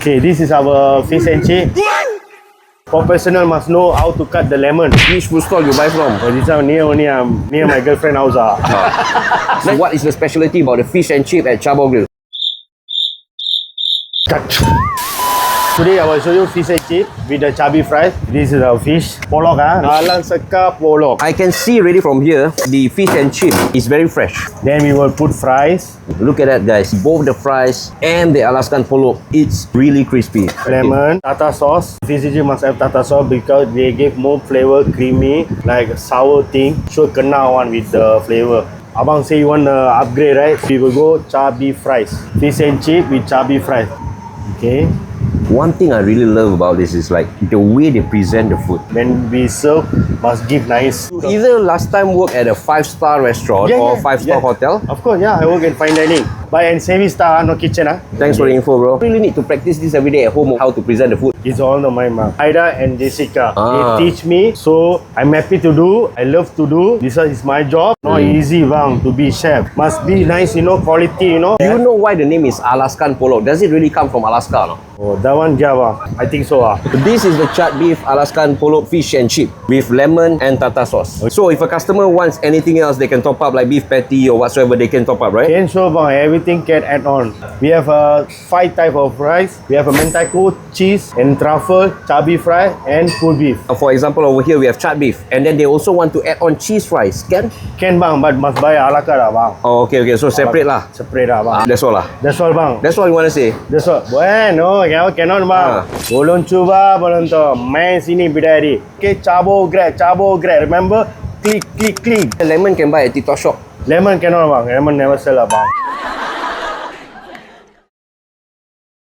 Okay, this is our fish and chip. Professional must know how to cut the lemon. Which food stall you buy from? Oh, this one near only near my girlfriend house. So what is the specialty about the fish and chip at Chabo Grill? Cut. Today I will show you fish and chip with the chubby fries. This is our fish. Polok Alang Seka polok. I can see already from here, the fish and chip is very fresh. Then we will put fries, Look at that, guys. Both the fries and the Alaskan polok, it's really crispy. lemon, tartar sauce. Fish and chip must have tartar sauce because they give more flavor, creamy, like sour thing. Sure kena one with the flavor. Abang say you want to upgrade, right? We will go chubby fries. Fish and chip with chubby fries. Okay. One thing I really love about this is like the way they present the food. When we serve, must give nice. You either last time work at a 5-star restaurant or 5-star hotel. Of course, yeah, I work in fine dining. But in semi-star, no kitchen. Thanks for the info, bro. Really need to practice this every day at home, how to present the food. It's all on my mom. Aida and Jessica. Ah. They teach me, so I'm happy to do. I love to do. This is my job. Not easy, bang, to be chef. Must be nice, quality, Do you know why the name is Alaskan polok? Does it really come from Alaska? No? Oh, that one, Java. I think so. This is the charred beef Alaskan polok fish and chip with lemon and tartar sauce. So if a customer wants anything else, they can top up like beef patty or whatsoever, they can top up, right? Can show, bang, everything can add on. We have 5 type of rice. We have a mentaiko, cheese, and truffle, chubby fry, and pulled beef. For example, over here we have charred beef, and then they also want to add on cheese fries. Can? Can, bang, but must buy a la carte, bang. Oh, okay. So separate lah. Separate, bang. That's all lah. That's all, bang. That's all you want to say? That's all. Bueno, cannot, bang. Belum cuba, belum tahu. Main sini bidadari. Okay, Chabo Grab. Remember? Click. The lemon can buy at TikTok shop. Lemon cannot, bang. Lemon never sell, bang.